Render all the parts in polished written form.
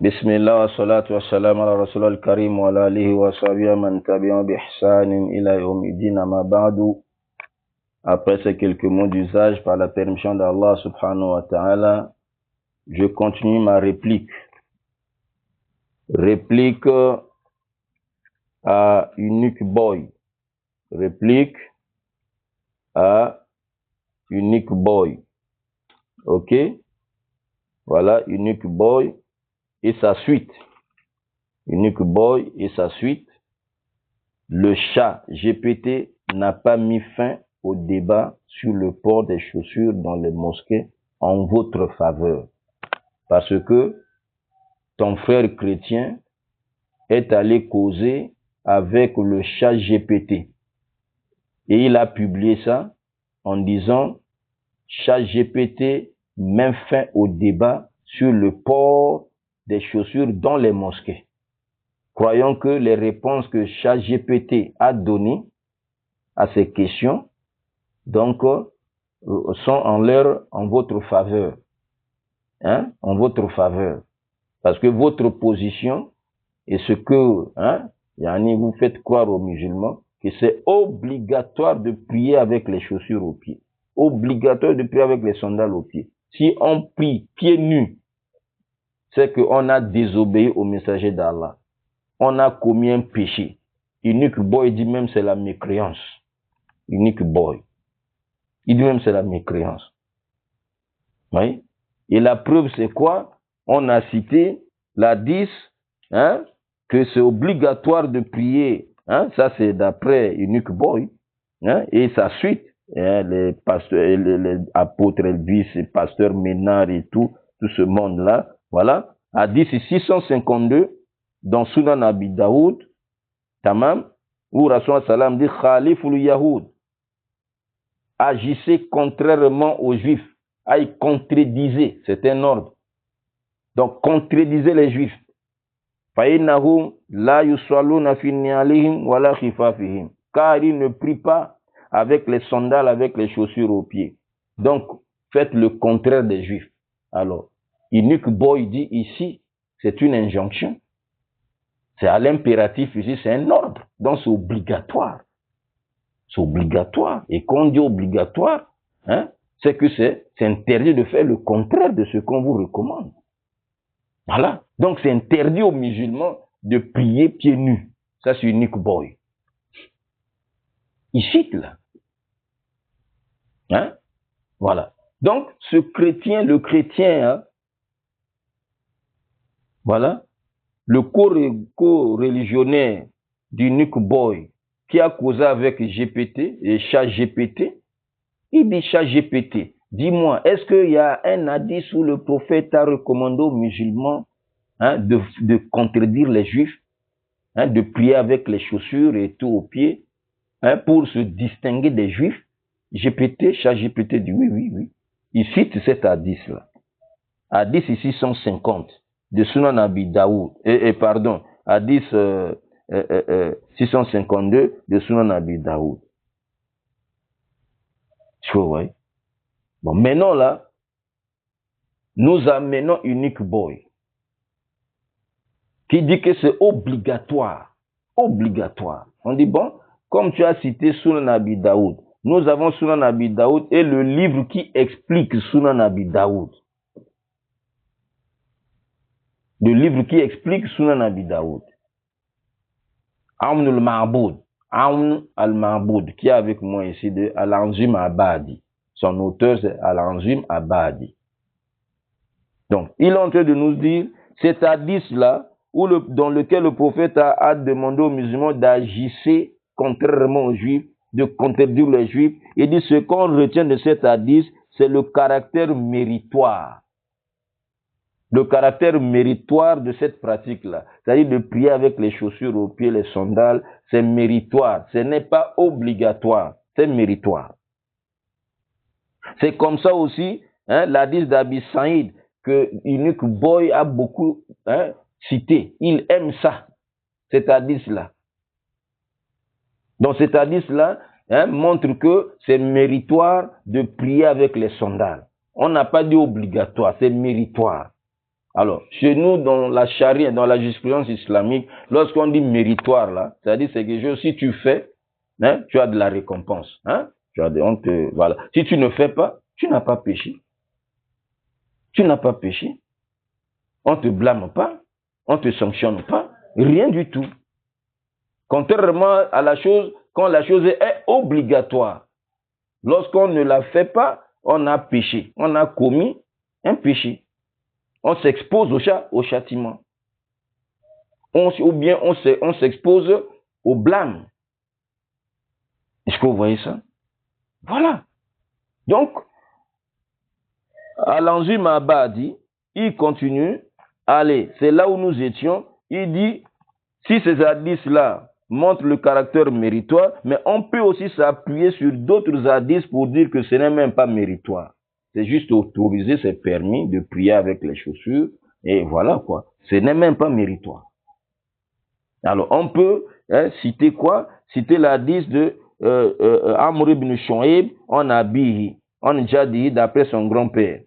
بسم الله والصلاة والسلام على رسول الكريم وعلى آله وصحبه من تبعهم بإحسان إلى يوم الدين أما بعد. Après ces quelques mots d'usage par la permission d'Allah subhanahu wa ta'ala, je continue ma réplique. Réplique à Unique Boy. Réplique à Unique Boy. Ok? Voilà, Unique Boy et sa suite. Unique Boy et sa suite. Le chat GPT n'a pas mis fin au débat sur le port des chaussures dans les mosquées en votre faveur. Parce que ton frère chrétien est allé causer avec le chat GPT. Et il a publié ça en disant chat GPT met fin au débat sur le port des chaussures dans les mosquées. Croyons que les réponses que ChatGPT a données à ces questions, donc, sont en votre faveur. Hein? En votre faveur. Parce que votre position est ce que, vous faites croire aux musulmans que c'est obligatoire de prier avec les chaussures aux pieds. Obligatoire de prier avec les sandales aux pieds. Si on prie pieds nus, c'est qu'on a désobéi au messager d'Allah. On a commis un péché. Unique Boy dit même c'est la mécréance. Unique Boy. Il dit même c'est la mécréance. Oui. Et la preuve c'est quoi? On a cité la 10, que c'est obligatoire de prier. Ça c'est d'après Unique Boy. Et sa suite, les pasteurs, les apôtres Elvis, les pasteurs Ménard et tout ce monde-là. Voilà. Hadith 652. Dans Sunan Abi Daoud, tamam, où Rasul Salam dit Khaliful Yahoud, agissez contrairement aux Juifs, aïe contredisez, c'est un ordre. Donc contredisez les Juifs. Fa'innahum la yusalluna fi ni'alihim wa la khifafihim, car ils ne prient pas avec les sandales, avec les chaussures aux pieds. Donc faites le contraire des Juifs. Alors, Unique Boy dit ici, c'est une injonction. C'est à l'impératif ici, c'est un ordre. Donc c'est obligatoire. C'est obligatoire. Et quand on dit obligatoire, c'est que c'est interdit de faire le contraire de ce qu'on vous recommande. Voilà. Donc c'est interdit aux musulmans de prier pieds nus. Ça c'est Unique Boy. Il cite là. Voilà. Donc ce chrétien, le chrétien, voilà. Le co-religionnaire d'Unique Boy qui a causé avec GPT et ChatGPT, il dit ChatGPT, dis-moi, est-ce qu'il y a un hadith où le prophète a recommandé aux musulmans de contredire les juifs, de prier avec les chaussures et tout aux pieds, pour se distinguer des juifs? ChatGPT dit oui. Il cite cet hadith-là. Hadith 650. De Sunan Abi Daoud, hadith 652 de Sunan Abi Daoud. Tu vois, bon, maintenant là, nous amenons Unique Boy, qui dit que c'est obligatoire. Obligatoire. On dit, bon, comme tu as cité Sunan Abi Daoud, nous avons Sunan Abi Daoud et le livre qui explique Sunan Abi Daoud. Le livre qui explique Sunan Abi Daoud. Aoun al-Ma'boud. Aoun al-Ma'boud, qui est avec moi ici, de Al-Anzim Abadi. Son auteur, c'est Al-Anzim Abadi. Donc, il est en train de nous dire, cet hadith-là, dans lequel le prophète a demandé aux musulmans d'agir contrairement aux juifs, de contredire les juifs, il dit ce qu'on retient de cet hadith, c'est le caractère méritoire. Le caractère méritoire de cette pratique-là, c'est-à-dire de prier avec les chaussures aux pieds, les sandales, c'est méritoire. Ce n'est pas obligatoire, c'est méritoire. C'est comme ça aussi, l'hadith d'Abi Saïd, que Unique Boy a beaucoup cité. Il aime ça, cet hadith-là. Donc cet hadith-là montre que c'est méritoire de prier avec les sandales. On n'a pas dit obligatoire, c'est méritoire. Alors, chez nous, dans la charia, dans la jurisprudence islamique, lorsqu'on dit méritoire, là, c'est-à-dire c'est quelque chose, si tu fais, hein, tu as de la récompense. Hein? Voilà. Si tu ne fais pas, tu n'as pas péché. Tu n'as pas péché. On ne te blâme pas. On ne te sanctionne pas. Rien du tout. Contrairement à la chose, quand la chose est obligatoire. Lorsqu'on ne la fait pas, on a péché. On a commis un péché. On s'expose au châtiment. Ou bien on s'expose au blâme. Est-ce que vous voyez ça? Voilà. Donc, Al-Anzim Ma'aba dit, il continue, allez, c'est là où nous étions, il dit, si ces hadiths-là montrent le caractère méritoire, mais on peut aussi s'appuyer sur d'autres hadiths pour dire que ce n'est même pas méritoire. C'est juste autorisé, c'est permis de prier avec les chaussures, et voilà quoi. Ce n'est même pas méritoire. Alors, on peut citer quoi? Citer l'hadith de Amr ibn Shu'aib en Abihi, en Jadihi, d'après son grand-père.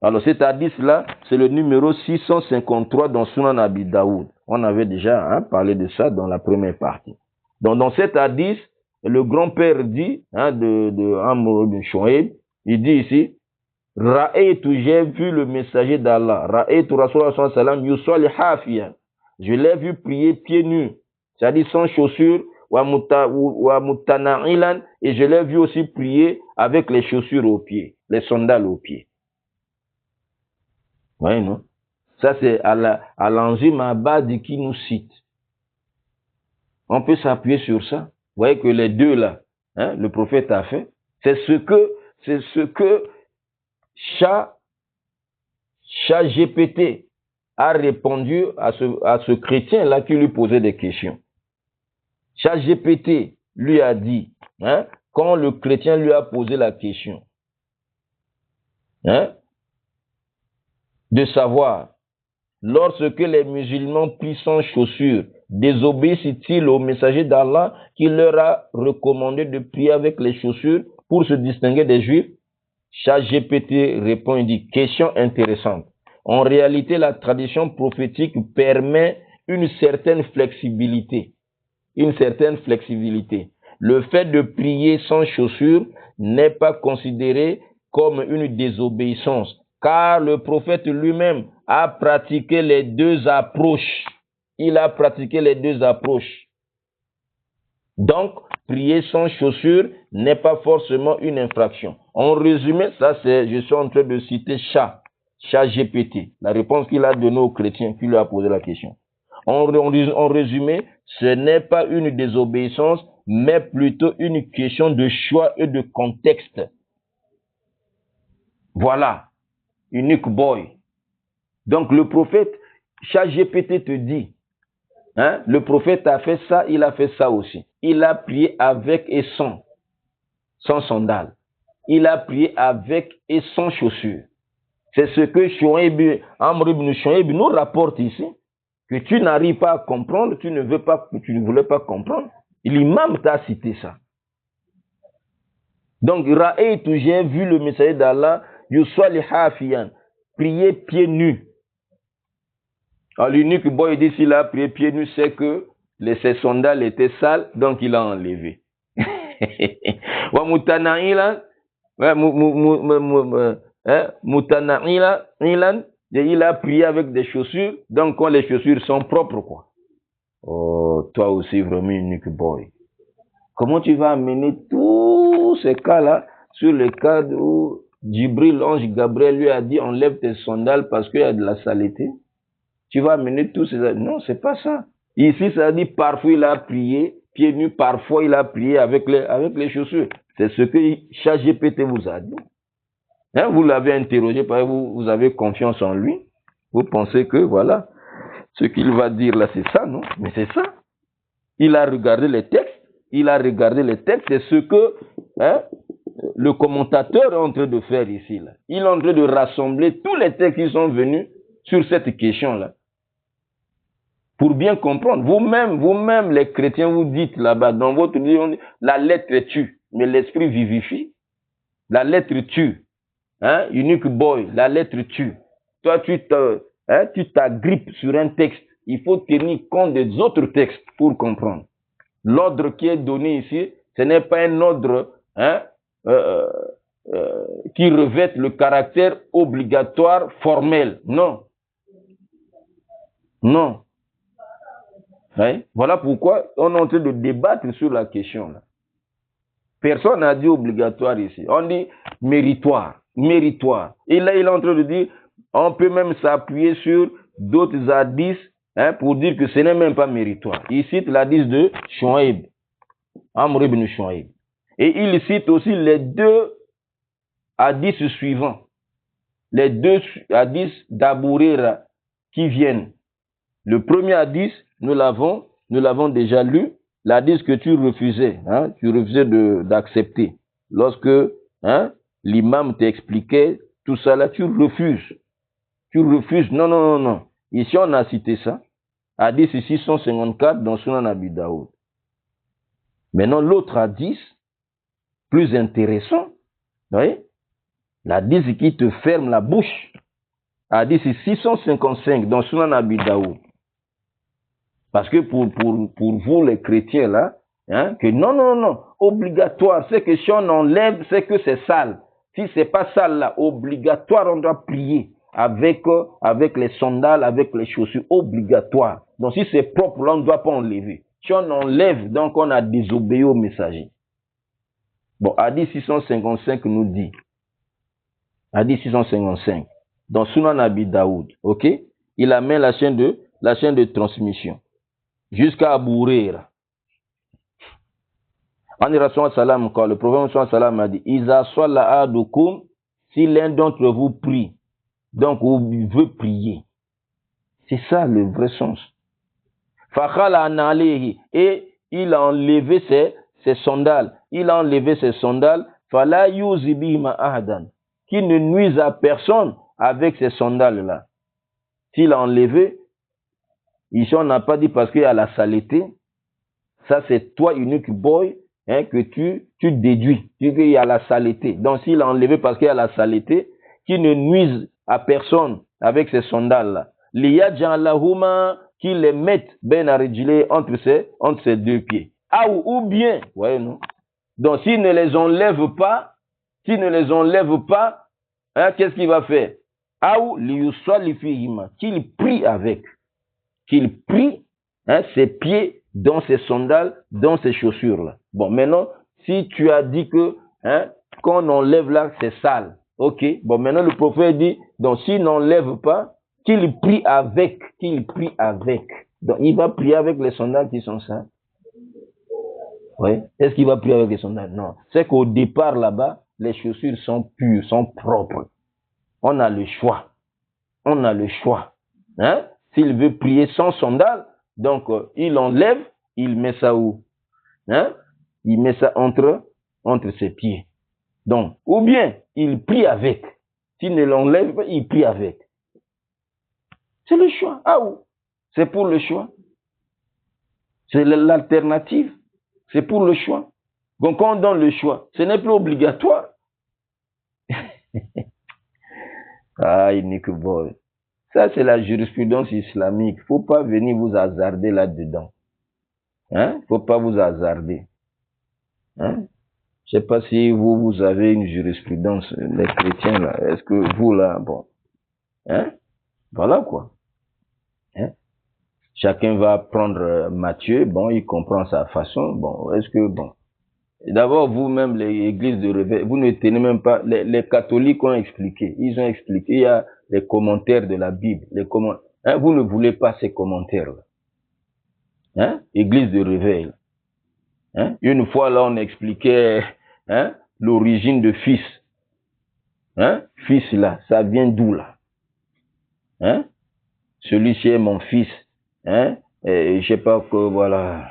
Alors, cet hadith-là, c'est le numéro 653 dans Sunan Abi Daoud. On avait déjà parlé de ça dans la première partie. Donc, dans cet hadith, le grand-père dit, de Amr ibn Shu'aib, il dit ici, Ra'aytu, j'ai vu le messager d'Allah. Ra'aytu Rasulullah sallallahu alayhi wa sallam yusalli hafiyan. Je l'ai vu prier pieds nus, c'est-à-dire sans chaussures, wa mutana'ilan, et je l'ai vu aussi prier avec les chaussures aux pieds, les sandales aux pieds. Vous voyez, non? Ça, c'est à l'Anzim Abadi qui nous cite. On peut s'appuyer sur ça. Vous voyez que les deux là, le prophète a fait. C'est ce que ChatGPT a répondu à ce chrétien-là qui lui posait des questions. ChatGPT lui a dit, quand le chrétien lui a posé la question, de savoir, lorsque les musulmans prient sans chaussures, désobéissent-ils au messager d'Allah qui leur a recommandé de prier avec les chaussures pour se distinguer des juifs? ChatGPT répond et dit, question intéressante. En réalité, la tradition prophétique permet une certaine flexibilité. Une certaine flexibilité. Le fait de prier sans chaussures n'est pas considéré comme une désobéissance, car le prophète lui-même a pratiqué les deux approches. Il a pratiqué les deux approches. Donc, prier sans chaussures n'est pas forcément une infraction. En résumé, ça c'est, je suis en train de citer ChatGPT, la réponse qu'il a donnée au chrétien qui lui a posé la question. En résumé, ce n'est pas une désobéissance, mais plutôt une question de choix et de contexte. Voilà, unique boy. Donc le prophète, ChatGPT te dit, le prophète a fait ça, il a fait ça aussi. Il a prié avec et sans sandales. Il a prié avec et sans chaussures. C'est ce que Amr ibn Shu'aib nous rapporte ici, que tu n'arrives pas à comprendre, tu ne voulais pas comprendre. L'imam t'a cité ça. Donc, Ra'aytu, j'ai vu le messager d'Allah, yusalli hafiyan, prier pieds nus. Alors, l'unique boy dit s'il a prié pieds nus, c'est que ses sandales étaient sales, donc il a enlevé. Wa mutana'ilan, il a prié avec des chaussures, donc quand les chaussures sont propres, quoi. Oh, toi aussi, vraiment unique boy. Comment tu vas amener tous ces cas-là sur le cas où Djibril, l'ange Gabriel, lui a dit enlève tes sandales parce qu'il y a de la saleté? Tu vas amener tous ces... Non, c'est pas ça. Ici, ça dit parfois il a prié pieds nus, parfois il a prié avec les chaussures. C'est ce que ChatGPT vous a dit. Vous l'avez interrogé, parce que vous avez confiance en lui. Vous pensez que, voilà, ce qu'il va dire là, c'est ça, non? Mais c'est ça. Il a regardé les textes. C'est ce que le commentateur est en train de faire ici, là. Il est en train de rassembler tous les textes qui sont venus sur cette question-là. Pour bien comprendre. Vous-même, les chrétiens, vous dites là-bas, dans votre livre, la lettre tue, mais l'esprit vivifie. La lettre tue. Unique boy, la lettre tue. Toi, hein, tu t'agrippes sur un texte, il faut tenir compte des autres textes pour comprendre. L'ordre qui est donné ici, ce n'est pas un ordre hein, qui revêt le caractère obligatoire formel. Non. Non. Ouais. Voilà pourquoi on est en train de débattre sur la question. Là. Personne n'a dit obligatoire ici. On dit méritoire. Méritoire. Et là, il est en train de dire, on peut même s'appuyer sur d'autres hadiths hein, pour dire que ce n'est même pas méritoire. Il cite l'hadith de Shuaib, Amr ibn Shuaib. Et il cite aussi les deux hadiths suivants. Les deux hadiths d'Abourira qui viennent. Le premier hadith, nous l'avons déjà lu, l'hadith que tu refusais d'accepter. Lorsque hein, l'imam t'expliquait tout ça là, tu refuses. Tu refuses. Non, non, non, non. Ici, on a cité ça. Hadith 654 dans Sunan Abi Daoud. Maintenant, l'autre hadith, plus intéressant, vous voyez, l'hadith qui te ferme la bouche. Hadith 655 dans Sunan Abi Daoud. Parce que pour vous, les chrétiens, là, hein, que non, non, non, obligatoire, c'est que si on enlève, c'est que c'est sale. Si c'est pas sale, là, obligatoire, on doit prier avec les sandales, avec les chaussures, obligatoire. Donc, si c'est propre, là, on ne doit pas enlever. Si on enlève, donc on a désobéi au messager. Bon, Hadith 655 nous dit, Hadith 655, dans Sunan Abi Daoud, ok, il amène la chaîne de transmission. Jusqu'à Abu Huraira. Quand le prophète sallam a dit, Iza salla adukum, si l'un d'entre vous prie, donc il veut prier. C'est ça le vrai sens. Fakhala an alayhi, et il a enlevé ses sandales. Il a enlevé ses sandales. Fala yuzi bihima ahadan, qui ne nuise à personne avec ces sandales là. S'il a enlevé, ici, on n'a pas dit parce qu'il y a la saleté. Ça, c'est toi, unique boy, hein, que tu déduis. Tu dis qu'il y a la saleté. Donc, s'il a enlevé parce qu'il y a la saleté, qui ne nuise à personne avec ces sandales-là. Liyadja'alahuma, qui les mettent ben aridjilé entre ses deux pieds. Ah, ou bien, voyez, non? Donc, s'il ne les enlève pas, hein, qu'est-ce qu'il va faire? Ah, ou liyuswalifihima, qu'il prie avec. Qu'il prie hein, ses pieds dans ses sandales, dans ses chaussures-là. Bon, maintenant, si tu as dit que hein, quand on enlève là, c'est sale. Ok. Bon, maintenant, le prophète dit, donc s'il n'enlève pas, qu'il prie avec. Donc, il va prier avec les sandales qui sont sales. Oui. Est-ce qu'il va prier avec les sandales? Non. C'est qu'au départ, là-bas, les chaussures sont pures, sont propres. On a le choix. Hein? S'il veut prier sans sandales, donc il enlève, il met ça où? Hein? Il met ça entre ses pieds. Donc, ou bien il prie avec. S'il ne l'enlève pas, il prie avec. C'est le choix. Ah où? C'est pour le choix. C'est l'alternative. C'est pour le choix. Donc, quand on donne le choix, ce n'est plus obligatoire. Ah, unique boy. Ça, c'est la jurisprudence islamique. Il ne faut pas venir vous hasarder là-dedans. Hein? Faut pas vous hasarder. Hein? Je ne sais pas si vous avez une jurisprudence, les chrétiens, là. Est-ce que vous, là, bon. Hein? Voilà, quoi. Hein? Chacun va prendre Matthieu, bon, il comprend sa façon. Bon, est-ce que, bon. D'abord, vous-même, les églises de réveil, vous ne tenez même pas, les catholiques ont expliqué. Ils ont expliqué, il y a les commentaires de la Bible. Hein, vous ne voulez pas ces commentaires-là. Hein? Église de réveil. Hein? Une fois, là, on expliquait hein, l'origine de fils. Hein? Fils, là, ça vient d'où, là? Hein? Celui-ci est mon fils. Hein? Et je sais pas que, voilà.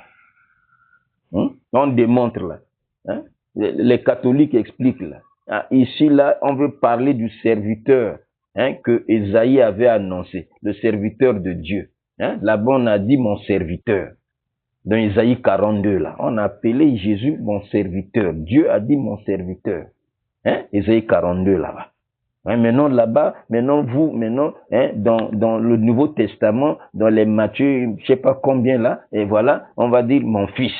Hein? On démontre, là. Hein? Les catholiques expliquent, là. Ah, ici, là, on veut parler du serviteur hein, que Ésaïe avait annoncé, le serviteur de Dieu. Hein? Là-bas, on a dit mon serviteur. Dans Ésaïe 42, là, on a appelé Jésus mon serviteur. Dieu a dit mon serviteur. Hein? Ésaïe 42, là-bas. Hein, maintenant là-bas, maintenant vous, maintenant, hein, dans le Nouveau Testament, dans les Matthieu, je sais pas combien là, et voilà, on va dire mon fils.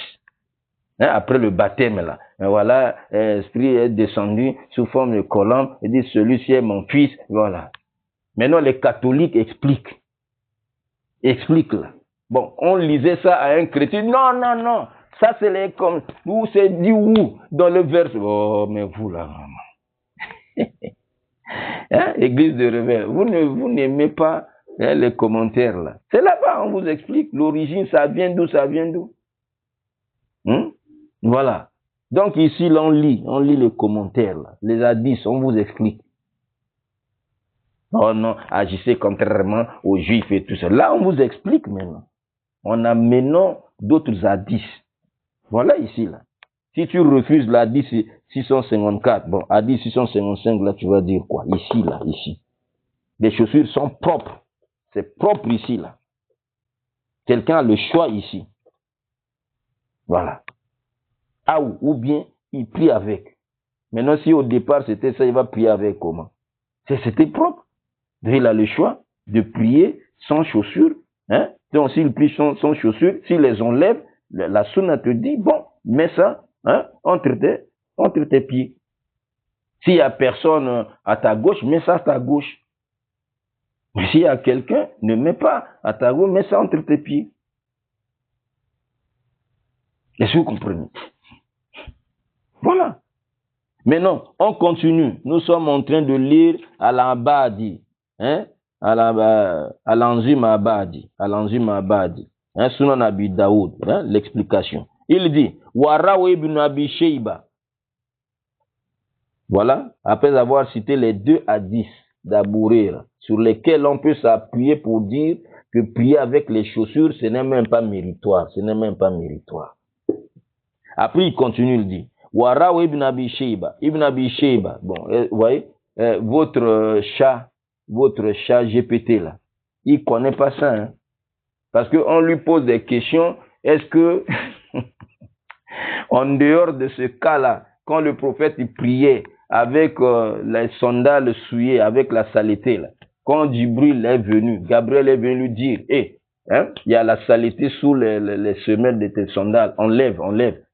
Hein, après le baptême là, et voilà, l'esprit est descendu sous forme de colombe, et dit celui-ci est mon fils, voilà. Maintenant les catholiques expliquent là. Bon, on lisait ça à un chrétien, non, non, non, ça c'est les comme, où c'est dit où, dans le verset, oh, mais vous là, hein, église de rebelle, vous n'aimez pas hein, les commentaires là. C'est là-bas, on vous explique l'origine, ça vient d'où. Voilà. Donc ici, là, on lit les commentaires là, les hadiths, on vous explique. Oh non, agissez contrairement aux juifs et tout ça. Là, on vous explique maintenant. On a maintenant d'autres hadiths. Voilà ici là. Si tu refuses l'hadith 654, bon, hadith 655, là, tu vas dire quoi? Ici, là, ici. Les chaussures sont propres. C'est propre ici, là. Quelqu'un a le choix ici. Voilà. Ah, ou bien, il prie avec. Maintenant, si au départ, c'était ça, il va prier avec comment? C'était propre. Il a le choix de prier sans chaussures. Hein? Donc, s'il prie sans chaussures, s'il les enlève, la sunna te dit, bon, mets ça hein, entre tes pieds. S'il n'y a personne à ta gauche, mets ça à ta gauche. Mais s'il y a quelqu'un, ne mets pas à ta gauche, mets ça entre tes pieds. Est-ce que vous comprenez? Voilà. Maintenant, on continue. Nous sommes en train de lire Al-Abadi. Hein? Al-Anzim Abadi. Al-Anzim Abadi. Hein? Sunan Abi Daoud. Hein? L'explication. Il dit, Waraw ibn Abi Shayba. Voilà. Après avoir cité les deux hadiths d'Abu Huraira, sur lesquels on peut s'appuyer pour dire que prier avec les chaussures, ce n'est même pas méritoire. Ce n'est même pas méritoire. Après, il continue, il dit, Waraw ibn Abi Shayba. Ibn Abi Shayba. Bon, vous voyez, votre chat GPT là, il connaît pas ça, hein? Parce qu'on lui pose des questions, est-ce que, en dehors de ce cas-là, quand le prophète il priait avec les sandales souillées, avec la saleté là, quand Jibril est venu, Gabriel est venu lui dire, hein, il y a la saleté sous les semelles de tes sandales, enlève.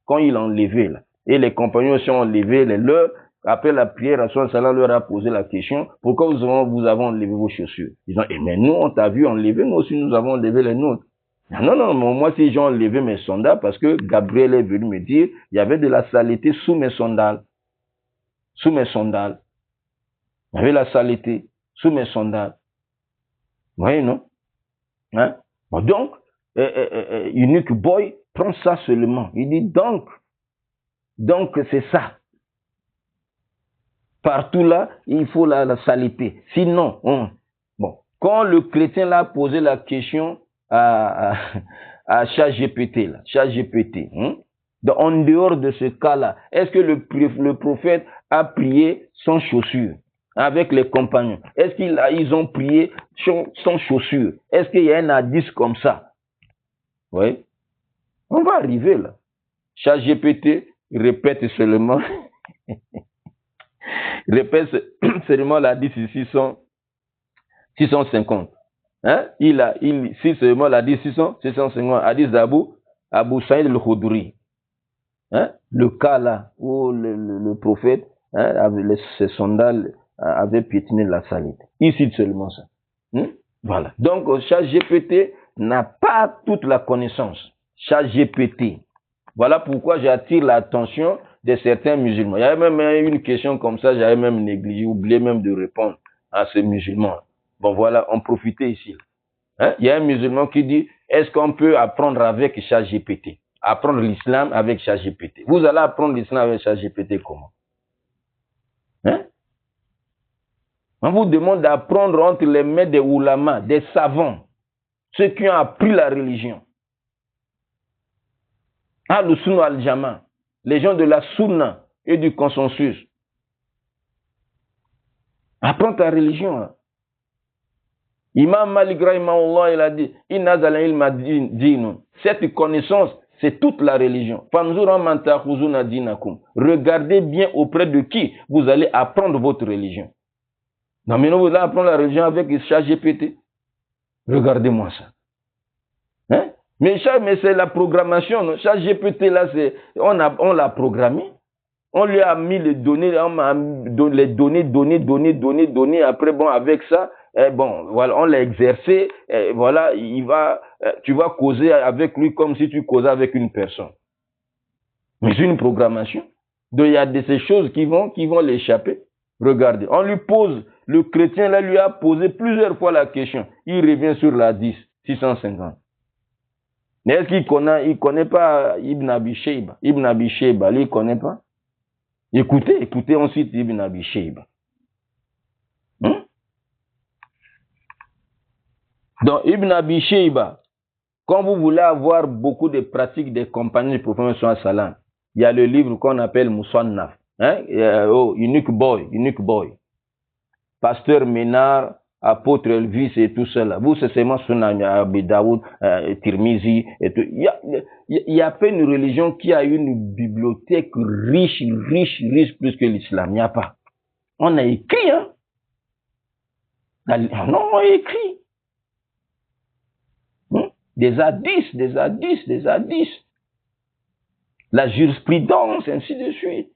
Quand il a enlevé là, et les compagnons aussi ont enlevé les leurs, après la prière, Rasoul leur a posé la question, pourquoi vous avez enlevé vos chaussures? Ils ont dit, mais nous, on t'a vu enlever, nous aussi, nous avons enlevé les nôtres. Non, moi, si j'ai enlevé mes sandales, parce que Gabriel est venu me dire, il y avait de la saleté sous mes sandales. Il y avait la saleté sous mes sandales. Vous voyez, non? Hein? Bon, donc, Unique Boy prend ça seulement. Il dit, donc c'est ça. Partout là, il faut la saleté. Sinon, bon, quand le chrétien l'a posé la question à ChatGPT, en dehors de ce cas-là, est-ce que le prophète a prié sans chaussures avec les compagnons? Est-ce qu'ils ont prié sans chaussures? Est-ce qu'il y a un hadith comme ça? Oui. On va arriver là. ChatGPT répète seulement l'hadith 650. Hein? Si seulement l'hadith 650, hadith d'Abu Saïd al-Khudri. Hein? Le cas là où le prophète, hein, avec ses sandales, avait piétiné la saleté. Il cite seulement ça. Voilà. Donc, ChatGPT n'a pas toute la connaissance. ChatGPT. Voilà pourquoi j'attire l'attention de certains musulmans. Il y avait même une question comme ça, j'avais même négligé, oublié même de répondre à ces musulmans. Bon, voilà, on profitait ici. Hein? Il y a un musulman qui dit, est-ce qu'on peut apprendre avec ChatGPT? Apprendre l'islam avec ChatGPT. Vous allez apprendre l'islam avec ChatGPT comment? Hein? On vous demande d'apprendre entre les mains des oulamas, des savants, ceux qui ont appris la religion. Al-Sunna al-Jama, les gens de la Sunna et du consensus. Apprends ta religion. Hein. Imam Malik rahimahullah, il a dit, cette connaissance, c'est toute la religion. Regardez bien auprès de qui vous allez apprendre votre religion. Non, mais nous voulons apprendre la religion avec ChatGPT. Regardez-moi ça. Hein? Mais c'est la programmation. ChatGPT, là, on l'a programmé. On lui a mis les données, les données. Après, bon, avec ça, bon, voilà, on l'a exercé. Voilà, tu vas causer avec lui comme si tu causais avec une personne. Mais c'est une programmation. Donc, il y a de ces choses qui vont l'échapper. Regardez, on lui pose, le chrétien là lui a posé plusieurs fois la question. Il revient sur la 10, 650. Mais est-ce qu'il connaît pas Ibn Abi Shayba? Ibn Abi Shayba, lui, il connaît pas? Écoutez ensuite Ibn Abi Shayba. Donc, Ibn Abi Shayba, quand vous voulez avoir beaucoup de pratiques des compagnons du prophète sallam, il y a le livre qu'on appelle Musannaf. Unique Boy. Pasteur Ménard, apôtre Elvis et tout cela. Vous, c'est seulement Sunan Abi Daoud, Tirmizi et tout. Il y a pas une religion qui a une bibliothèque riche plus que l'islam. Il n'y a pas. On a écrit, hein. Non, on a écrit. Des hadiths. La jurisprudence, ainsi de suite.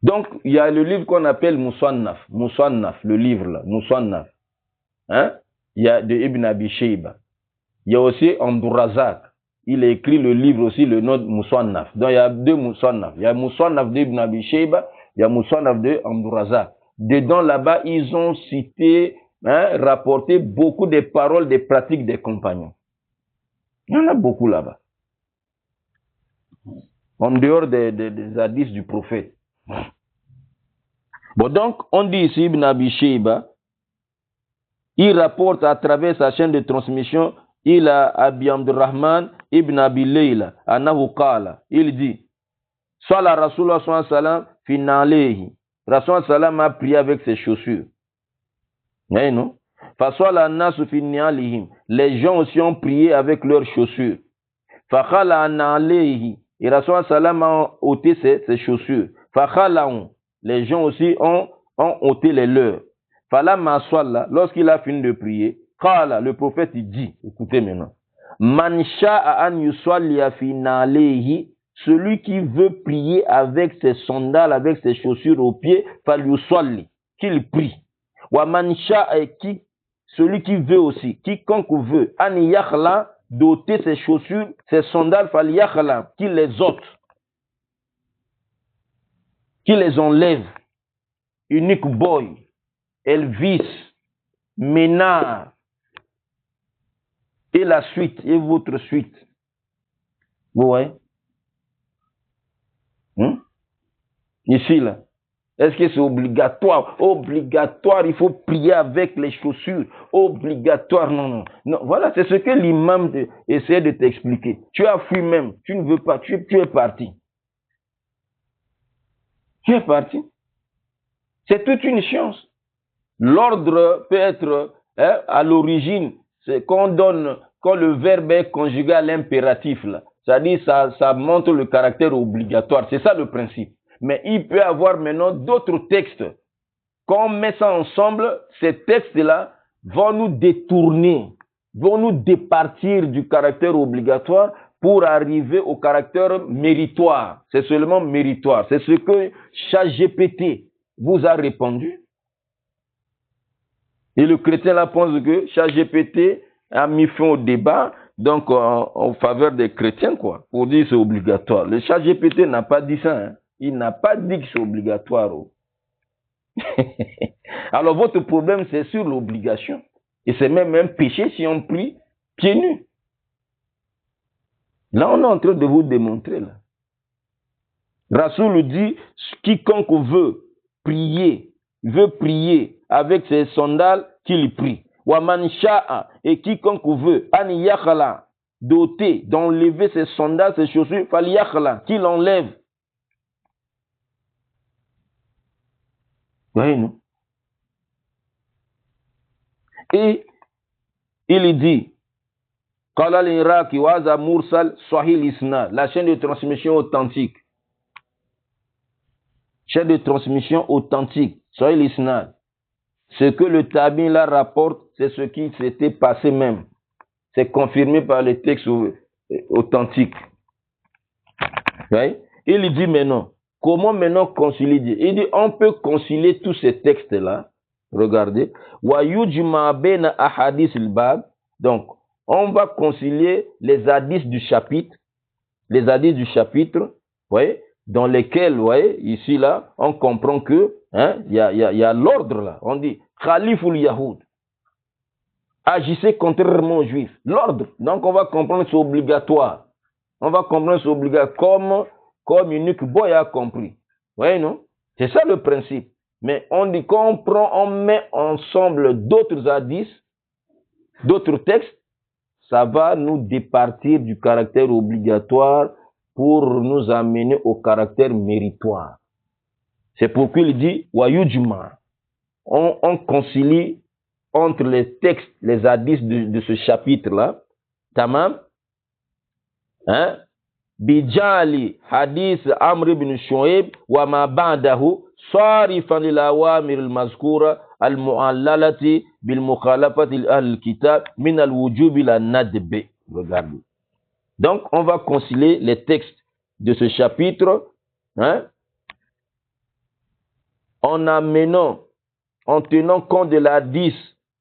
Donc, il y a le livre qu'on appelle Musannaf, le livre là, Musannaf. Il y a de Ibn Abi Shayba. Il y a aussi Abdurrazak. Il a écrit le livre aussi, le nom de Musannaf. Donc, il y a deux Musannaf. Il y a Musannaf d'Ibn Abi Shayba, il y a Musannaf de Abdurrazak. Dedans, là-bas, ils ont cité, rapporté beaucoup de paroles, des pratiques des compagnons. Il y en a beaucoup là-bas. En dehors des hadiths du prophète. Bon, donc, on dit ici, Ibn Abi Shayba, il rapporte à travers sa chaîne de transmission, il a Abi Abdurrahman Ibn Abi Layla, Anahu Qala, il dit, Sala Rasulullah sallallahu alayhi wa sallam, fi na'layhi. Rasulullah sallam a prié avec ses chaussures. Oui, non? Faswala nasu fi ni'alihim. Les gens aussi ont prié avec leurs chaussures. Fakhala na'layhi. Et Rasulullah sallam a ôté ses chaussures. Fakhala'un. Les gens aussi ont ôté les leurs. Fala maswalla. Lorsqu'il a fini de prier, Khala, le prophète, il dit, écoutez maintenant, Man sha'a an yusalliya fi na'layhi. Celui qui veut prier avec ses sandales, avec ses chaussures aux pieds, falyusalli, qu'il prie. Wa man sha'a, celui qui veut aussi, quiconque veut, an yakhla, d'ôter ses chaussures, ses sandales, falyakhla, qu'il les ôte, qu'il les enlève. Unique Boy, Elvis, Ménard, et la suite, et votre suite. Vous voyez? Ici, là. Est-ce que c'est obligatoire? Obligatoire, il faut prier avec les chaussures. Obligatoire, non. Voilà, c'est ce que l'imam essaie de t'expliquer. Tu as fui même, tu ne veux pas, tu es parti. Tu es parti. C'est toute une science. L'ordre peut être, à l'origine, c'est quand le verbe est conjugué à l'impératif, là. C'est-à-dire, ça montre le caractère obligatoire. C'est ça le principe. Mais il peut y avoir maintenant d'autres textes. Quand on met ça ensemble, ces textes-là vont nous détourner, vont nous départir du caractère obligatoire pour arriver au caractère méritoire. C'est seulement méritoire. C'est ce que ChatGPT vous a répondu. Et le chrétien là pense que ChatGPT a mis fin au débat, donc en faveur des chrétiens, quoi, pour dire que c'est obligatoire. Le ChatGPT n'a pas dit ça, hein. Il n'a pas dit que c'est obligatoire. Alors votre problème, c'est sur l'obligation. Et c'est même un péché si on prie pieds nus. Là, on est en train de vous démontrer. Là. Rasoul dit, quiconque veut prier avec ses sandales, qu'il prie. Waman sha'a, et quiconque veut, an yakhala, doter, d'enlever ses sandales, ses chaussures, fal yakhala, qu'il enlève. Voyez, nous. Et il dit, Qala al-Iraqi wa hadha mursal sahih isnad, la chaîne de transmission authentique. chaîne de transmission authentique, soyez l'isnad. Ce que le tabi'in là rapporte, c'est ce qui s'était passé même. C'est confirmé par les textes authentiques. Right? Il dit maintenant, comment maintenant concilier Dieu? Il dit, on peut concilier tous ces textes-là. Regardez. Donc, on va concilier les hadiths du chapitre. Les hadiths du chapitre, voyez, dans lesquels, voyez, ici, là, on comprend que, hein, y a l'ordre, là. On dit, Khaliful Yahoud. Agissez contrairement aux juifs. L'ordre. Donc, on va comprendre que c'est obligatoire. On va comprendre que c'est obligatoire comme Unique Boy a compris. Vous voyez, non? C'est ça le principe. Mais on dit qu'on prend, on met ensemble d'autres hadiths, d'autres textes, ça va nous départir du caractère obligatoire pour nous amener au caractère méritoire. C'est pourquoi il dit, Wayujma. On concilie entre les textes, les hadiths de ce chapitre-là, tamam, hein, bijali hadith Amr ibn Shu'aib wa ma ba'dahu sarifan lil awamir al mazkura al mu'allalati bil mukhalafati al kitab min al wujub ila nadb. Regardez. Donc on va concilier les textes de ce chapitre, hein, en tenant compte de l'hadith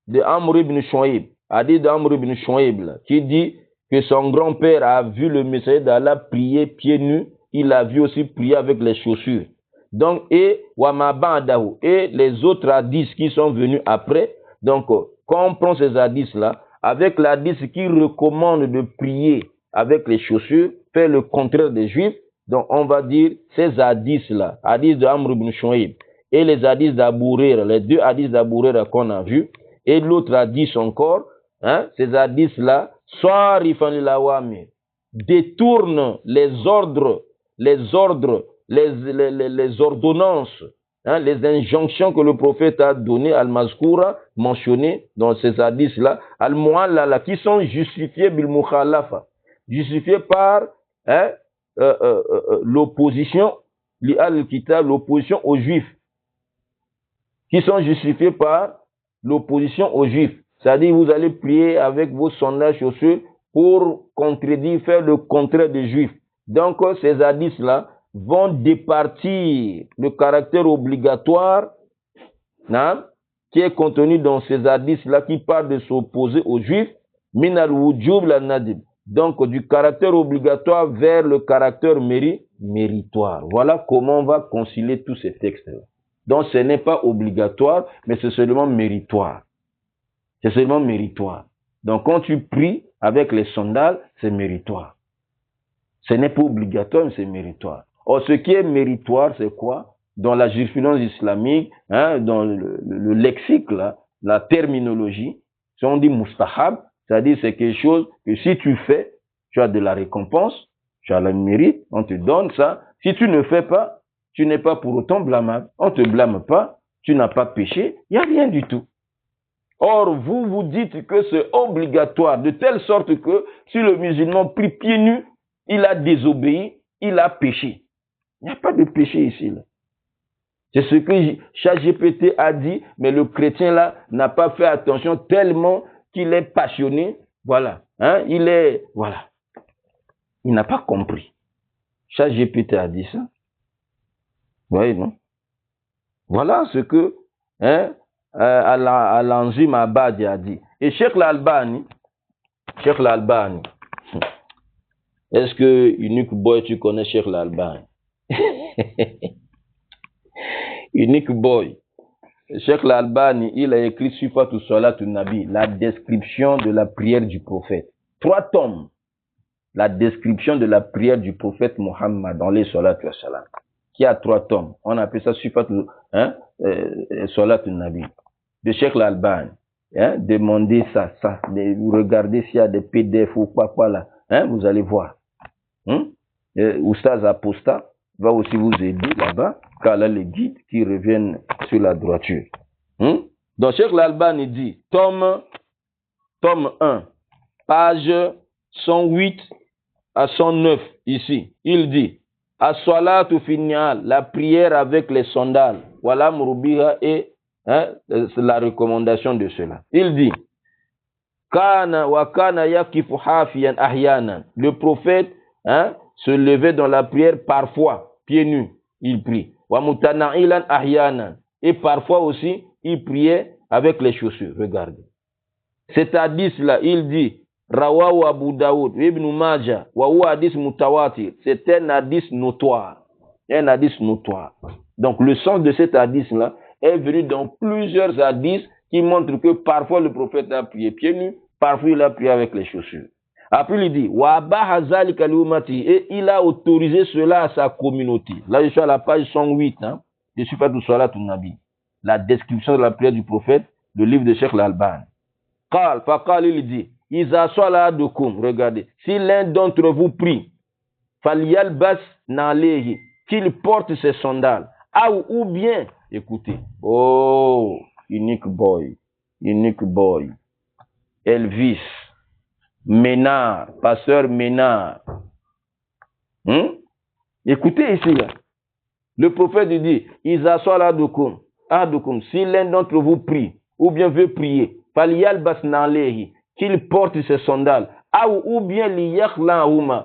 de Amr ibn Shu'aib, hadith d'Amr ibn Shu'aib, qui dit que son grand-père a vu le messager d'Allah prier pieds nus, il a vu aussi prier avec les chaussures. Donc, et les autres hadiths qui sont venus après, donc, quand on prend ces hadiths-là, avec l'hadith qui recommande de prier avec les chaussures, faire le contraire des juifs, donc on va dire ces hadiths-là, hadiths de Amr ibn Shu'aib, et les hadiths d'Abu Huraira, les deux hadiths d'Abu Huraira qu'on a vus, et l'autre hadith encore, hein, ces hadiths-là, détournent les ordres, les ordonnances, hein, les injonctions que le prophète a données, al-mazkoura, mentionnées dans ces hadiths-là, al-mu'allala, qui sont justifiés bil mukhalafa, justifiés par, hein, l'opposition, l'opposition aux juifs, qui sont justifiés par l'opposition aux juifs. C'est-à-dire, vous allez prier avec vos sondages chaussures pour contredire, faire le contraire des juifs. Donc, ces hadiths-là vont départir le caractère obligatoire, hein, qui est contenu dans ces hadiths-là qui parlent de s'opposer aux juifs, min al-wujub la nadib. Donc, du caractère obligatoire vers le caractère méritoire. Voilà comment on va concilier tous ces textes-là. Donc, ce n'est pas obligatoire, mais c'est seulement méritoire. C'est seulement méritoire. Donc, quand tu pries avec les sandales, c'est méritoire. Ce n'est pas obligatoire, mais c'est méritoire. Or, ce qui est méritoire, c'est quoi? Dans la jurisprudence islamique, hein, dans le lexique, là, la terminologie, si on dit mustahab, c'est-à-dire c'est quelque chose que si tu fais, tu as de la récompense, tu as le mérite, on te donne ça. Si tu ne fais pas, tu n'es pas pour autant blâmable. On ne te blâme pas, tu n'as pas péché, il n'y a rien du tout. Or, vous vous dites que c'est obligatoire, de telle sorte que si le musulman prie pieds nus, il a désobéi, il a péché. Il n'y a pas de péché ici. C'est ce que ChatGPT a dit, mais le chrétien là n'a pas fait attention tellement qu'il est passionné. Voilà. Hein, voilà. Il n'a pas compris. ChatGPT a dit ça. Vous voyez, non? Voilà ce que, hein, Al-Anjim Abadi a dit. Et Cheikh l'Albani, est-ce que Unique Boy, tu connais Cheikh l'Albani? Unique Boy. Cheikh l'Albani, il a écrit Sifatu Salatul Nabi, la description de la prière du prophète. 3 tomes. La description de la prière du prophète Mohammed dans les Salatul Salam. Qui a 3 tomes. On appelle ça Sifatu, hein, Salatul Nabi. De Cheikh l'Albani. Hein, demandez ça. Vous regardez s'il y a des PDF ou quoi là. Hein, vous allez voir. Oustaz Aposta va aussi vous aider là-bas, car là, les guides qui reviennent sur la droiture. Donc, Cheikh l'Albani dit, tome 1, page 108 à 109, ici, il dit, As-salatu finnial, la prière avec les sandales. Voilà Mouroubiha et c'est la recommandation de cela. Il dit, Kana wa kana yakifu hafiyan ahyanan. Le prophète se levait dans la prière parfois, pieds nus, il prie. Wa mutana'ilan ahyanan. Et parfois aussi, il priait avec les chaussures. Regardez. Cet hadith-là, il dit, Rawahu Abu Daoud, Ibn Majah, wa huwa hadith mutawatir. C'est un hadith notoire. Un hadith notoire. Donc, le sens de cet hadith-là est venu dans plusieurs hadiths qui montrent que parfois le prophète a prié pieds nus, parfois il a prié avec les chaussures. Après, il dit, wa abaha zalika li ummati, et il a autorisé cela à sa communauté. Là, je suis à la page 108, de Sifatu Salatul Nabi. La description de la prière du prophète, le livre de Cheikh Al-Albani. Faqal, il dit, Iza saladukum, regardez, si l'un d'entre vous prie, falyalbas nalehi, qu'il porte ses sandales, ou bien, écoutez, oh, unique boy, Elvis, Ménard, pasteur Ménard. Écoutez ici, là. Le prophète dit, Iza saladukum, si l'un d'entre vous prie, ou bien veut prier, falyalbas nalehi, qu'il porte ses sandales, ou bien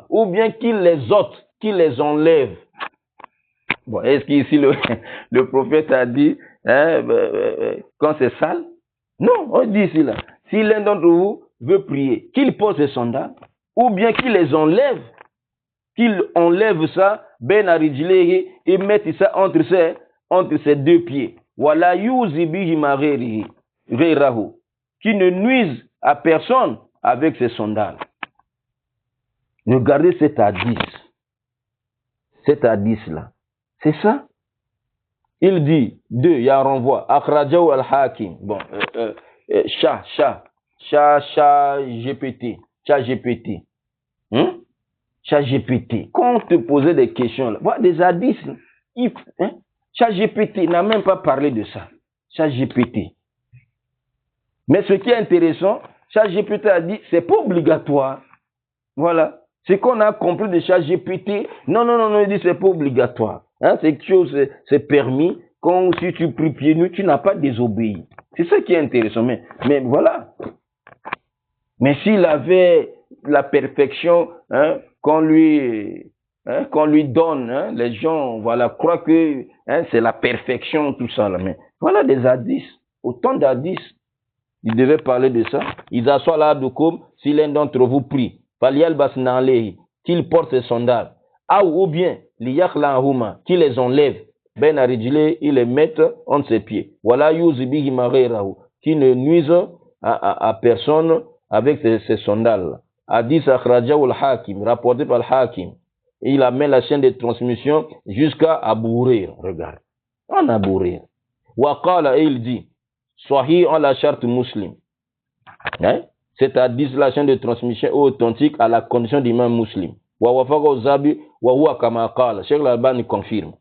ou bien qu'il les ôte, qu'il les enlève. Bon, est-ce qu'ici le prophète a dit quand c'est sale? Non, on dit ici là. Si l'un d'entre vous veut prier, qu'il porte ses sandales, ou bien qu'il les enlève, qu'il enlève ça, ben arijlehi, et mette ça entre ses deux pieds. Wala yuzibihi magherihi, ghayrahu, qui ne nuise à personne avec ses sandales. Regardez cet hadith. Cet hadith-là. C'est ça. Il dit, il y a un renvoi. Akhrajahu al-Hakim. Bon, GPT. Quand on te posait des questions, là, voilà, des hadiths, GPT n'a même pas parlé de ça. GPT. Mais ce qui est intéressant, ChatGPT a dit, c'est pas obligatoire. Voilà. Ce qu'on a compris de ChatGPT, non, il dit, c'est pas obligatoire. C'est quelque chose, c'est permis. Quand si tu pries pieds nus, tu n'as pas désobéi. C'est ça qui est intéressant. Mais voilà. Mais s'il avait la perfection qu'on lui donne, les gens, voilà, croient que c'est la perfection, tout ça. Là. Mais voilà des hadiths, autant d'hadiths. Il devait parler de ça. Ils assoient là de comme si l'un d'entre vous prie. Qu'il porte ses sandales. Ou bien, qu'il les enlève. Ben arijile, il les mette entre ses pieds. Voilà, qui ne nuise à personne avec ses sandales. Hadith akhrajahu al-Hakim, rapporté par al-Hakim. Et il amène la chaîne de transmission jusqu'à Abu Huraira. Regarde. On a Abu Huraira. Waqala, et il dit, Sahih en la charte musulmane. C'est à dire la chaîne de transmission authentique à la condition d'imam musulman. Wa wafaqa zabi wa huwa kama qala. Cheikh Al-Albani confirme.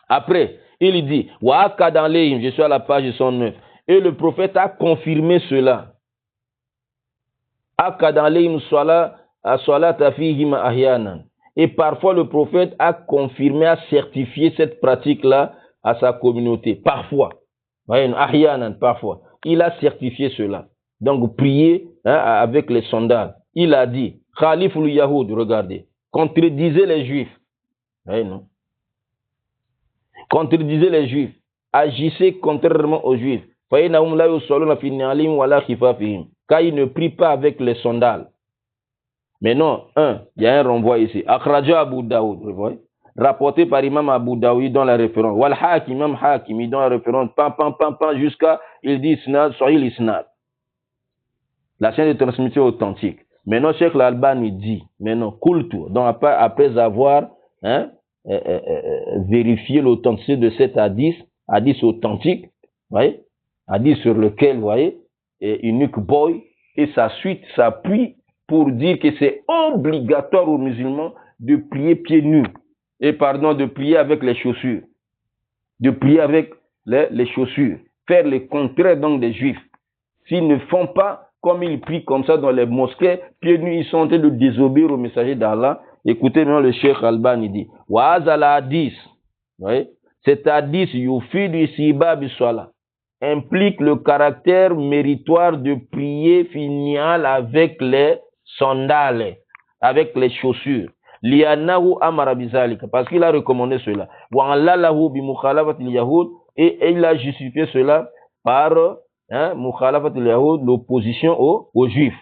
Après, il dit, wa akada alayhim, je suis à la page 109. Et le prophète a confirmé cela. Akada alayhim salata fihim ahyanan. Et parfois le prophète a confirmé, a certifié cette pratique-là à sa communauté. Parfois. Parfois. Il a certifié cela. Donc, prier avec les sandales. Il a dit, Khaliful Yahoud, regardez, contredisez les Juifs. Non. Contredisez les Juifs. Agissez contrairement aux Juifs. Car ils ne prient pas avec les sandales. Mais non, il y a un renvoi ici. Akhraja Abu Daoud, vous voyez? Rapporté par Imam Abu Daoud dans la référence. Wal Hakim, Imam Hakim, dans la référence, jusqu'à, il dit Isnad, Sahih Isnad. La chaîne de transmission authentique. Maintenant, Cheikh Al-Albani dit, kultu, donc après avoir vérifié l'authenticité de cet hadith authentique, voyez, hadith sur lequel, vous voyez, Unique Boy et sa suite s'appuie pour dire que c'est obligatoire aux musulmans de prier pieds nus. De prier avec les chaussures. De prier avec les chaussures. Faire le contraire donc des juifs. S'ils ne font pas comme ils prient comme ça dans les mosquées, pieds nus, ils sont en train de désobéir au messager d'Allah Écoutez maintenant le Cheikh Alban, il dit, wa hazal hadith, oui, cet hadith, yufidu siba biswala, implique le caractère méritoire de prier finial avec les sandales, avec les chaussures. Lianahu amara bizalika, parce qu'il a recommandé cela. Wa allalahu bi mukhalafat al-yahud, et il a justifié cela par mukhalafat al-yahud, l'opposition aux juifs.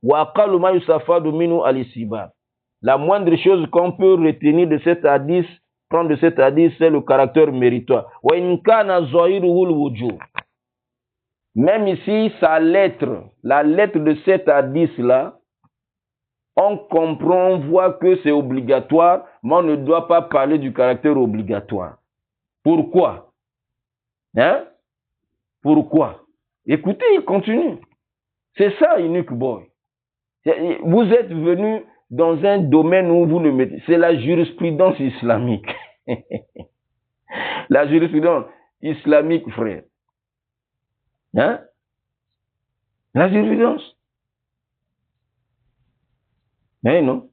Wa aqallu ma yusafadu minhu al-istihbab. La moindre chose qu'on peut retenir de cet hadith, prendre de cet hadith, c'est le caractère méritoire. Wa in kana zahiruhu al-wujub. Même ici, sa lettre, la lettre de cet hadith-là, on comprend, on voit que c'est obligatoire, mais on ne doit pas parler du caractère obligatoire. Pourquoi? Hein? Pourquoi? Écoutez, il continue. C'est ça, Unique Boy. Vous êtes venu dans un domaine où vous ne mettez... C'est la jurisprudence islamique. La jurisprudence islamique, frère. Hein? La jurisprudence. Mais non.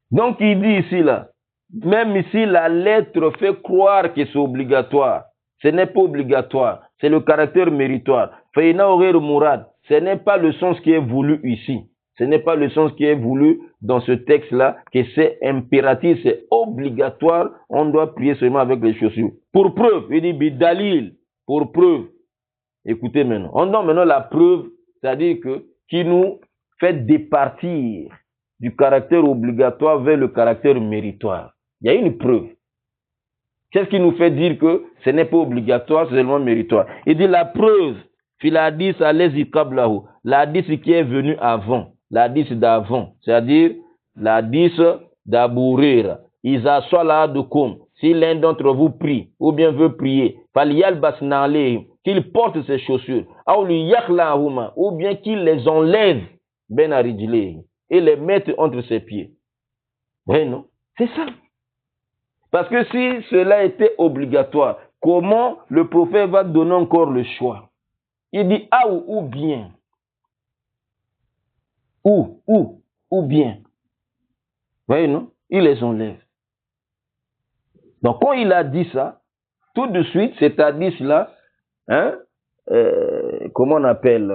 Donc il dit ici, là, même ici, la lettre fait croire que c'est obligatoire. Ce n'est pas obligatoire. C'est le caractère méritoire. Ce n'est pas le sens qui est voulu ici. Ce n'est pas le sens qui est voulu dans ce texte-là, que c'est impératif, c'est obligatoire. On doit prier seulement avec les chaussures. Pour preuve, il dit bidalil, pour preuve. Écoutez maintenant. On donne maintenant la preuve, c'est-à-dire que qui nous fait départir du caractère obligatoire vers le caractère méritoire. Il y a une preuve. Qu'est-ce qui nous fait dire que ce n'est pas obligatoire, c'est seulement méritoire? Il dit la preuve, filadis alezi kablahu, l'hadith qui est venu avant, l'hadith d'avant, c'est-à-dire l'hadith d'Abourir. Isa saladukum, si l'un d'entre vous prie ou bien veut prier, faliyal basnalehim, qu'il porte ses chaussures, ou bien qu'il les enlève ben aridjilehim et les mette entre ses pieds. Oui, non, c'est ça. Parce que si cela était obligatoire, comment le prophète va donner encore le choix? Il dit ou bien. Ou bien. Vous voyez, non? Il les enlève. Donc, quand il a dit ça, tout de suite, cet hadith-là, comment on appelle,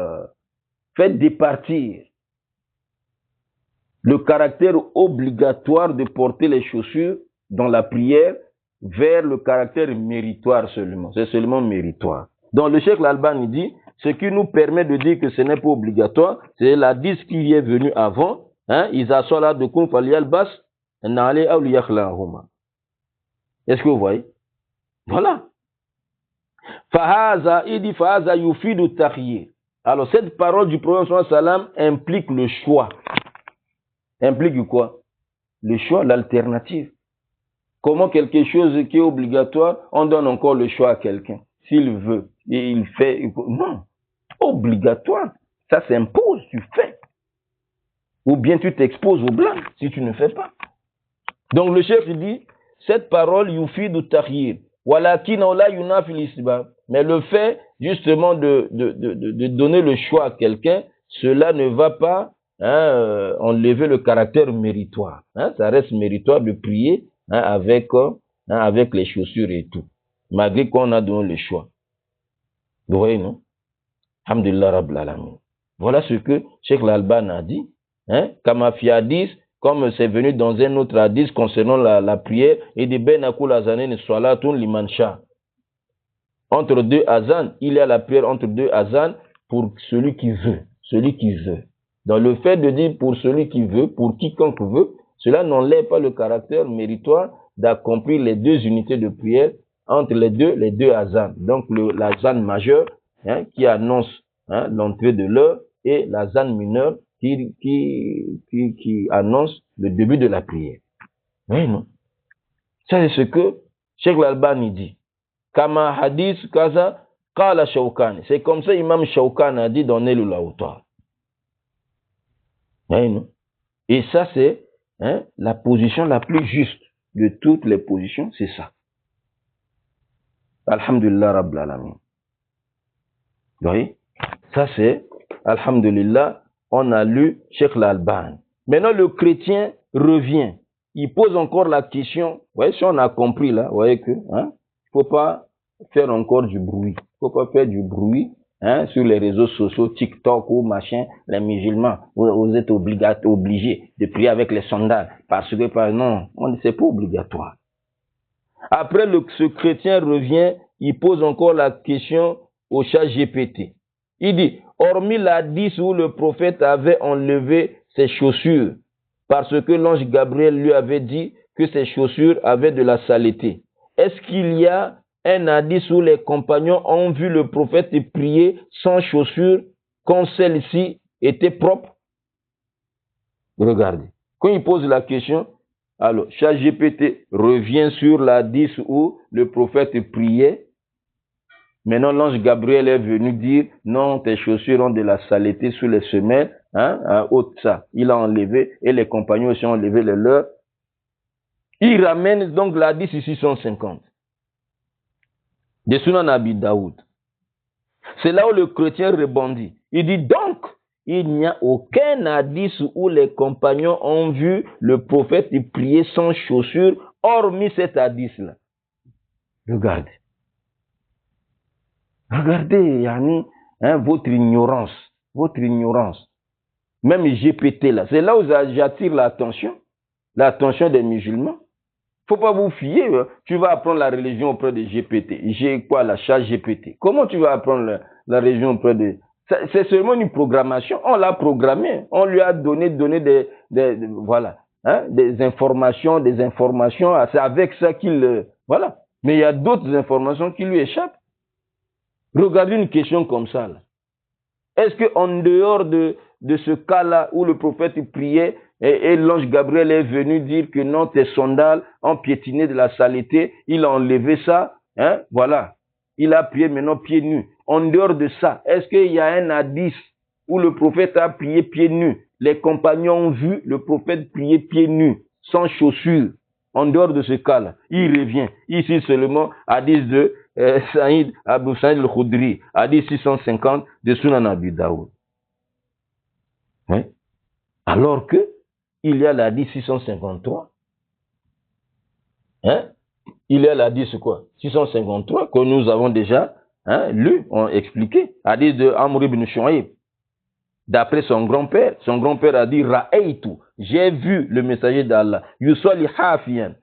fait départir le caractère obligatoire de porter les chaussures dans la prière vers le caractère méritoire seulement. C'est seulement méritoire. Donc le Cheikh Al-Albani dit, ce qui nous permet de dire que ce n'est pas obligatoire, c'est l'hadith qui est venu avant. Est-ce que vous voyez? Voilà. Fahaza, il dit Fahaza yufidu takhiyir. Alors cette parole du prophète sallallahu alayhi wa sallam implique le choix. Implique quoi? Le choix, l'alternative. Comment quelque chose qui est obligatoire, on donne encore le choix à quelqu'un. S'il veut, et il fait. Non, obligatoire. Ça s'impose, tu fais. Ou bien tu t'exposes au blanc si tu ne fais pas. Donc le chef dit, cette parole, yufidu takhiyir. Walakin la yunafil istihbab. Mais le fait justement de donner le choix à quelqu'un, cela ne va pas enlever le caractère méritoire. Ça reste méritoire de prier avec les chaussures et tout, malgré qu'on a donné le choix. Vous voyez, non? Alhamdulillah Rabbil Alamin. Voilà ce que Cheikh Al-Albani a dit. Kama fi hadith, comme c'est venu dans un autre hadith concernant la prière, et de benakul azanen salatun liman sha. Entre deux azan, il y a la prière entre deux azan pour celui qui veut. Celui qui veut. Donc le fait de dire pour celui qui veut, pour quiconque veut, cela n'enlève pas le caractère méritoire d'accomplir les deux unités de prière entre les deux azan. Donc l'azan majeur qui annonce l'entrée de l'heure et l'azan mineur qui annonce le début de la prière. Oui, non? Ça c'est ce que Cheikh Al-Albani dit. Kama hadith kaza qala Shawkani. C'est comme ça Imam Shawkani a dit dans Nailul Awtar. Oui, non? Et ça c'est la position la plus juste de toutes les positions, c'est ça. Alhamdulillah Rabbil Alamin. Vous voyez? Ça c'est, Alhamdulillah, on a lu Cheikh Al-Albani. Maintenant le chrétien revient. Il pose encore la question. Vous voyez, si on a compris là, vous voyez que, hein, faut pas faire encore du bruit. Faut pas faire du bruit, hein, sur les réseaux sociaux, TikTok ou machin, les musulmans. Vous êtes obligés de prier avec les sandales. Parce que, non, c'est pas obligatoire. Après, ce chrétien revient, il pose encore la question au chat GPT. Il dit, hormis la 10 où le prophète avait enlevé ses chaussures, parce que l'ange Gabriel lui avait dit que ses chaussures avaient de la saleté. Est-ce qu'il y a un hadith où les compagnons ont vu le prophète prier sans chaussures quand celles-ci étaient propres? Regardez. Quand il pose la question, alors, ChatGPT revient sur la 10 où le prophète priait. Maintenant, l'ange Gabriel est venu dire, non, tes chaussures ont de la saleté sous les semelles, hein, ça. Il a enlevé, et les compagnons aussi ont enlevé les leurs. Il ramène donc la 10 650 de Sunan Abi Daoud. C'est là où le chrétien rebondit. Il dit donc, il n'y a aucun hadith où les compagnons ont vu le prophète prier sans chaussures, hormis cet hadith-là. Regardez. Regardez, Yanni, hein, votre ignorance. Votre ignorance. Même GPT là. C'est là où j'attire l'attention des musulmans. Faut pas vous fier. Hein. Tu vas apprendre la religion auprès de GPT. J'ai quoi, la charge GPT. Comment tu vas apprendre la religion auprès de... C'est seulement une programmation. On l'a programmé. On lui a donné voilà, hein, des informations. C'est avec ça qu'il... voilà. Mais il y a d'autres informations qui lui échappent. Regardez une question comme ça. Est-ce qu'en dehors de ce cas-là où le prophète priait et l'ange Gabriel est venu dire que non, tes sandales ont piétiné de la saleté, il a enlevé ça, hein, voilà. Il a prié maintenant pieds nus. En dehors de ça, est-ce qu'il y a un hadith où le prophète a prié pieds nus? Les compagnons ont vu le prophète prier pieds nus, sans chaussures. En dehors de ce cas-là, il revient. Ici seulement, hadith de Saïd Abu Saïd al-Khudri, hadith 650 de Sunan Abi Daoud. Hein? Alors que il y a l'hadith 653. Hein? Il y a l'hadith quoi? 653 que nous avons déjà, hein, lu, expliqué. Hadith de Amr ibn Shu'aib. D'après son grand-père. Son grand-père a dit Ra'aytu. J'ai vu le messager d'Allah. Yusalli hafiyan.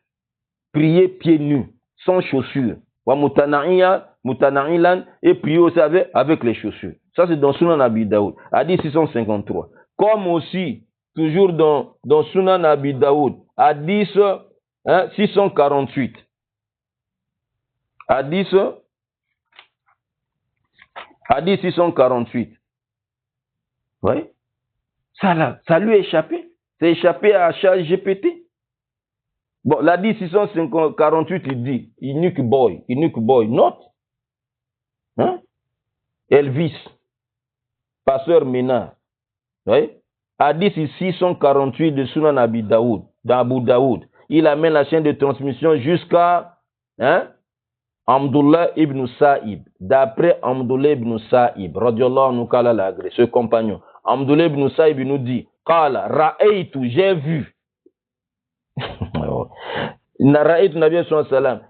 Prier pieds nus, sans chaussures. Wa mutana'ilan, et prier aussi avec les chaussures. Ça c'est dans Sunan Abi Daoud. Hadith 653. Comme aussi, toujours dans Sunan Abi Daoud, hadith 648. Hadith 648. Oui. Ça lui a échappé. C'est échappé à ChatGPT. Bon, l'hadith 648, il dit, unique boy, note. Hein? Elvis, pasteur Ménard. Oui. Hadith 648 de Sunan Abi Daoud, d'Abu Daoud. Il amène la chaîne de transmission jusqu'à, hein, Abdullah ibn Sa'ib. D'après Abdullah ibn Sa'ib, radiallahu anhu kala l'agré, ce compagnon. Abdullah ibn Sa'ib nous dit, Kala, ra'aytu, j'ai vu.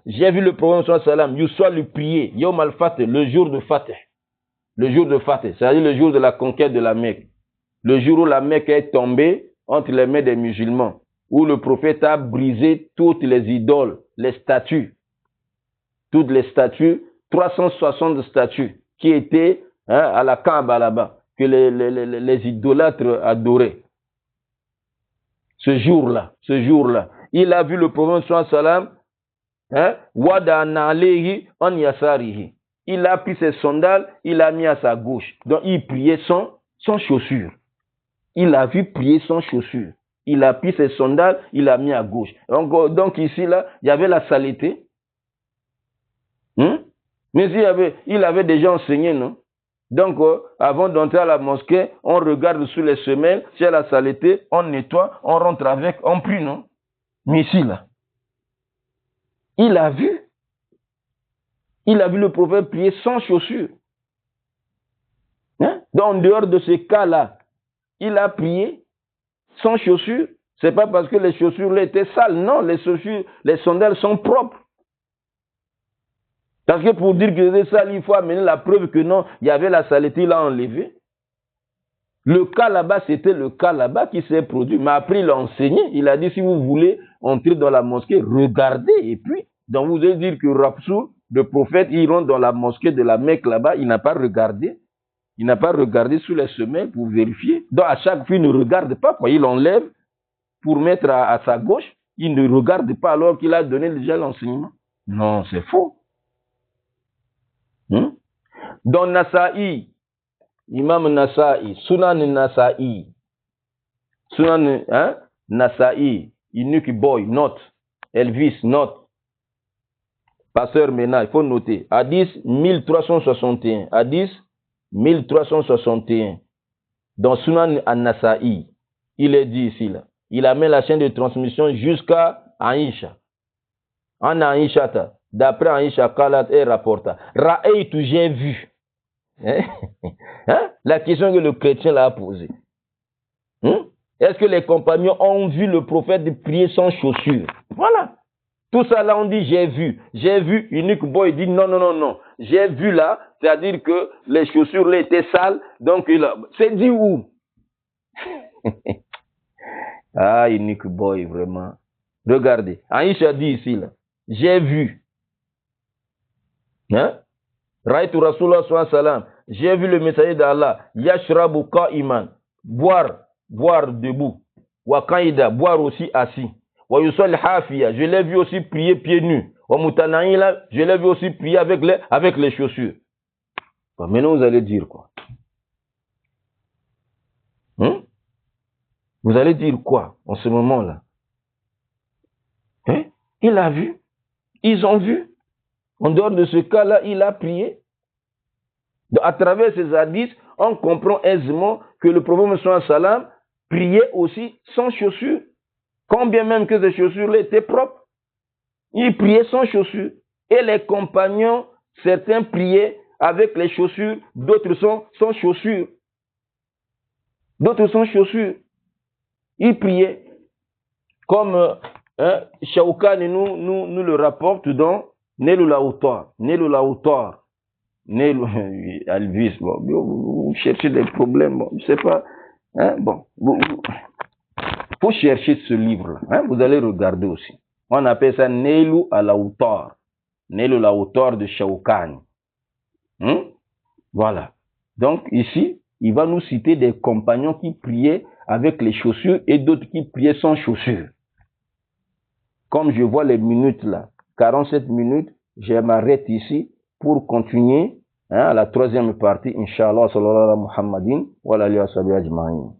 J'ai vu le prophète sallam, Yuswa lui prier, Yom al-Fatih, le jour de Fatih. Le jour de Fatih, c'est-à-dire le jour de la conquête de la Mecque. Le jour où la Mecque est tombée entre les mains des musulmans, où le prophète a brisé toutes les idoles, les statues. Toutes les statues, 360 statues qui étaient, hein, à la Kaaba là-bas, que les idolâtres adoraient. Ce jour-là, il a vu le prophète sallam, hein, wada'na alayhi an yasarihi. Il a pris ses sandales, il a mis à sa gauche. Donc il priait sans chaussures. Il a vu prier sans chaussures. Il a pris ses sandales, il a mis à gauche. Donc ici, là, il y avait la saleté. Mais il avait déjà enseigné, non? Donc, avant d'entrer à la mosquée, on regarde sous les semelles, s'il y a la saleté, on nettoie, on rentre avec, on prie, non? Mais ici, là, il a vu le prophète prier sans chaussures. Hein? Donc, en dehors de ce cas-là, il a prié sans chaussures. C'est pas parce que les chaussures là étaient sales. Non, les chaussures, les sandales sont propres. Parce que pour dire que c'est sale, il faut amener la preuve que non, il y avait la saleté, il l'a enlevé. Le cas là-bas, c'était le cas là-bas qui s'est produit. Mais après, il a enseigné. Il a dit, si vous voulez entrer dans la mosquée, regardez. Et puis, donc vous allez dire que Rapsou, le prophète, il rentre dans la mosquée de la Mecque là-bas, il n'a pas regardé. Il n'a pas regardé sous les semelles pour vérifier. Donc, à chaque fois, il ne regarde pas. Quoi. Il enlève pour mettre à sa gauche. Il ne regarde pas alors qu'il a donné déjà l'enseignement. Non, c'est faux. Dans Nasa'i, Imam Nasa'i, Sunan Nasa'i, Nasa'i, Inuk Boy, note, Elvis, note, Pasteur Mena, il faut noter, Hadith 1361, Hadith 1361, dans Sunan Nasa'i, il est dit ici, là, il amène la chaîne de transmission jusqu'à Aïcha. En Aïcha, d'après Aïcha, Kalat et rapporta, Ra'aytu, j'ai vu. La question que le chrétien l'a posée. Est-ce que les compagnons ont vu le prophète prier sans chaussures? Voilà. Tout ça là, on dit j'ai vu. J'ai vu. Unique boy dit non, non, non, non. J'ai vu là, c'est-à-dire que les chaussures là étaient sales. Donc, c'est dit où? Ah, Unique boy, vraiment. Regardez. Aïcha dit ici là. J'ai vu. Raïtu Rasulullah sallallahu alayhi wa sallam. J'ai vu le messager d'Allah. Yashrabu qa'iman. Boire debout. Wa qaïda. Boire aussi assis. Wa yusal hafiya. Je l'ai vu aussi prier pieds nus. Wa mutana'ila. Je l'ai vu aussi prier avec les chaussures. Bon, maintenant vous allez dire quoi? Vous allez dire quoi en ce moment-là? Il a vu. Ils ont vu. En dehors de ce cas-là, il a prié. Donc, à travers ces hadiths, on comprend aisément que le prophète sallallahu alayhi wa sallam priait aussi sans chaussures. Combien même que ces chaussures-là étaient propres. Il priait sans chaussures. Et les compagnons, certains priaient avec les chaussures, d'autres sans chaussures. D'autres sans chaussures. Il priait. Comme Shawkan nous le rapporte dans Nelul Autor. Alvis, bon, vous cherchez des problèmes, bon, je sais pas. Bon, faut chercher ce livre-là. Vous allez regarder aussi. On appelle ça Nelu al-Autor. Nelu al-Autor de Shawkan. Voilà. Donc ici, il va nous citer des compagnons qui priaient avec les chaussures et d'autres qui priaient sans chaussures. Comme je vois les minutes là, 47 minutes, je m'arrête ici pour continuer à la troisième partie, Inch'Allah, sallallahu alayhi wa sallam, wa alihi wa sahbihi ajma'in.